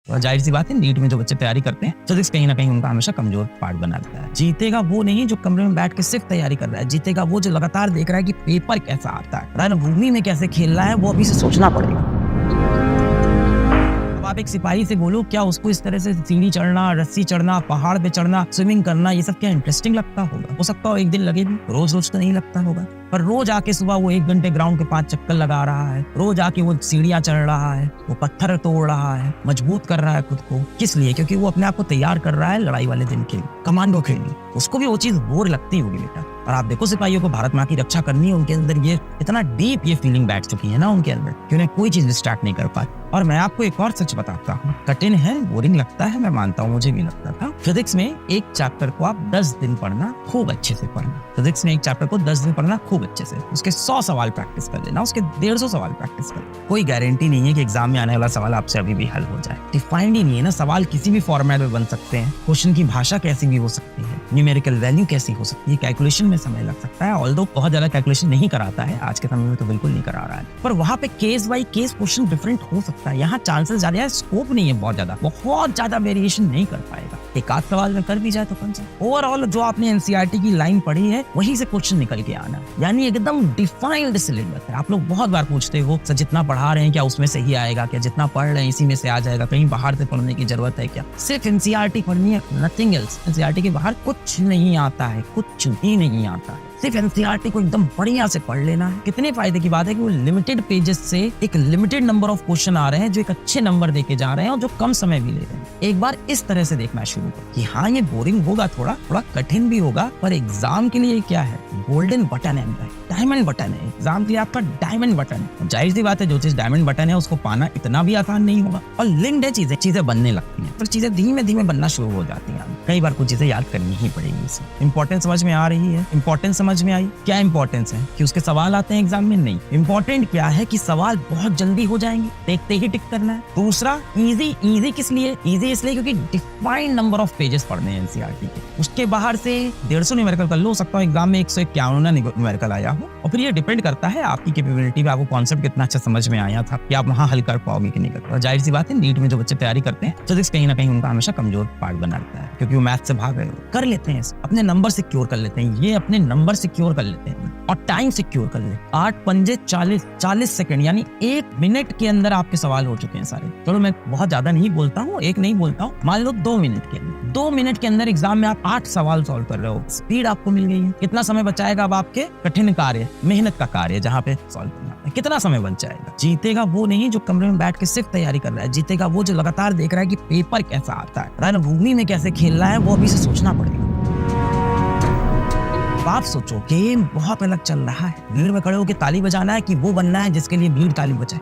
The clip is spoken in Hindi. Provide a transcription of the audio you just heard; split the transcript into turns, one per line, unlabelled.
तो जाहिर सी बात है नीट में जो बच्चे तैयारी करते हैं फिजिक्स कहीं ना कहीं उनका हमेशा कमजोर पार्ट बना रहता है। जीतेगा वो नहीं जो कमरे में बैठ के सिर्फ तैयारी कर रहा है, जीतेगा वो जो लगातार देख रहा है कि पेपर कैसा आता है, रणभूमि में कैसे खेलना है वो अभी से सोचना पड़ेगा। अब आप एक सिपाही से बोलो क्या उसको इस तरह से सीढ़ी चढ़ना, रस्सी चढ़ना, पहाड़ पे चढ़ना, स्विमिंग करना ये सब क्या इंटरेस्टिंग लगता होगा? हो सकता हो एक दिन लगे भी, रोज रोज तो नहीं लगता होगा, पर रोज आके सुबह वो 1 घंटे ग्राउंड के 5 चक्कर लगा रहा है, रोज आके वो सीढ़ियां चढ़ रहा है, वो पत्थर तोड़ रहा है, मजबूत कर रहा है खुद को। किस लिए? क्योंकि वो अपने आप को तैयार कर रहा है लड़ाई वाले दिन के लिए, कमांडो के लिए। उसको भी वो चीज बोर लगती होगी बेटा। और आप देखो सिपाहियों को भारत माँ की रक्षा करनी है, उनके अंदर ये इतना डीप ये फीलिंग बैठ चुकी है ना उनके अंदर कि उन्हें कोई चीज डिस्ट्रैक्ट नहीं कर पाती। और मैं आपको एक और सच बताता हूँ, कठिन है, बोरिंग लगता है, मैं मानता हूँ, मुझे भी लगता था। फिजिक्स में एक चैप्टर को आप 10 दिन पढ़ना, खूब अच्छे से पढ़ना। फिजिक्स में एक चैप्टर को 10 दिन पढ़ना, खूब अच्छे से, उसके 100 सवाल प्रैक्टिस कर लेना, उसके 150 सवाल प्रैक्टिस कर लेना। कोई गारंटी नहीं है कि एग्जाम में आने वाला सवाल आपसे अभी भी हल हो जाए। डिफाइंड ही नहीं है ना, सवाल किसी भी फॉर्मेट में बन सकते हैं, क्वेश्चन की भाषा कैसी भी हो सकती है, न्यूमेरिकल वैल्यू कैसी हो सकती है, कैलकुलेशन में समय लग सकता है। ऑल्दो बहुत ज्यादा कैलकुलेशन नहीं कराता है आज के समय में, तो बिल्कुल नहीं करा रहा है, पर वहाँ पे case by case question different हो सकता है। यहाँ चांसेस ज्यादा है, स्कोप नहीं है बहुत ज्यादा वेरिएशन नहीं कर पाएगा। एक आध सवाल में कर भी जाए तो कौन सा। ओवरऑल जो आपने एनसीईआरटी की लाइन पढ़ी है वहीं से क्वेश्चन निकल के आना, यानी एकदम डिफाइंड सिलेबस है। आप लोग बहुत बार पूछते हो सर जितना पढ़ा रहे हैं क्या उसमें से ही आएगा, क्या जितना पढ़ रहे हैं इसी में से आ जाएगा, कहीं बाहर से पढ़ने की जरूरत है क्या? सिर्फ एनसीईआरटी पढ़नी है, नथिंग एल्स। एनसीईआरटी के बाहर कुछ नहीं आता है, कुछ भी नहीं आता है। सिर्फ एनसीईआरटी को एकदम बढ़िया से पढ़ लेना है। कितने फायदे की बात है कि वो लिमिटेड पेजेस से एक लिमिटेड नंबर ऑफ क्वेश्चन आ रहे हैं जो एक अच्छे नंबर देके जा रहे हैं और जो कम समय भी ले रहे हैं। एक बार इस तरह से देखना शुरू कर कि हाँ ये बोरिंग होगा, थोड़ा कठिन भी होगा, पर एग्जाम के लिए क्या है, गोल्डन बटन है, डायमंड बटन है। एग्जाम के लिए आपका डायमंड बटन है। जाहिर सी बात है जो चीज डायमंड बटन है उसको पाना इतना भी आसान नहीं होगा, और लिंक्ड है चीजें बनने लगती हैं, पर चीजें धीमे धीमे बनना शुरू हो जाती हैं। कई बार कुछ चीजें याद करनी ही पड़ेगी। इसमें इंपॉर्टेंस समझ में आ रही है? इंपॉर्टेंस समझ में आई? क्या इंपॉर्टेंस है कि उसके सवाल आते हैं एग्जाम में? नहीं। इंपॉर्टेंट क्या है कि सवाल बहुत जल्दी हो जाएंगे, देखते ही टिक करना है। दूसरा इजी किस लिए? इजी इसलिए क्योंकि डिफाइंड नंबर ऑफ पेजेस पढ़ने हैं एनसीईआरटी के। उसके बाहर से 150 न्यूमेरिकल कर लो, हो सकता है एग्जाम में 151 न्यूमेरिकल आया हो, और फिर ये डिपेंड करता है आपकी कैपेबिलिटी पे, आपको कॉन्सेप्ट कितना अच्छा समझ में आया था कि आप वहाँ हल कर पाओगे कि नहीं कर पाओगे। जाहिर सी बात है नीट में जो बच्चे तैयारी करते हैं फिजिक्स कहीं ना कहीं उनका हमेशा कमजोर पार्ट बना रहता है, क्योंकि वो मैथ से भाग रहे कर लेते हैं, अपने नंबर सिक्योर कर लेते हैं, ये अपने नंबर सिक्योर कर लेते हैं और टाइम सिक्योर कर ले। 8 पंजे 40 सेकंड, यानी 1 मिनट के अंदर आपके सवाल हो चुके हैं सारे। चलो मैं बहुत ज्यादा नहीं बोलता हूँ, एक नहीं बोलता हूँ, मान लो 2 मिनट के अंदर, 2 मिनट के अंदर एग्जाम में आप 8 सवाल सॉल्व कर रहे हो। स्पीड आपको मिल गई है। कितना समय बचाएगा अब आपके कठिन कार्य, मेहनत का कार्य जहाँ पे सॉल्व करना है, कितना समय बच जाएगा? जीतेगा वो नहीं जो कमरे में बैठ के सिर्फ तैयारी कर रहा है, जीतेगा वो जो लगातार देख रहा है कि पेपर कैसा आता है, रणभूमि में कैसे खेलना है वो अभी से सोचना पड़ेगा। आप सोचो गेम बहुत अलग चल रहा है, भीड़ में खड़े होकर ताली बजाना है कि वो बनना है जिसके लिए भीड़ ताली बजाए।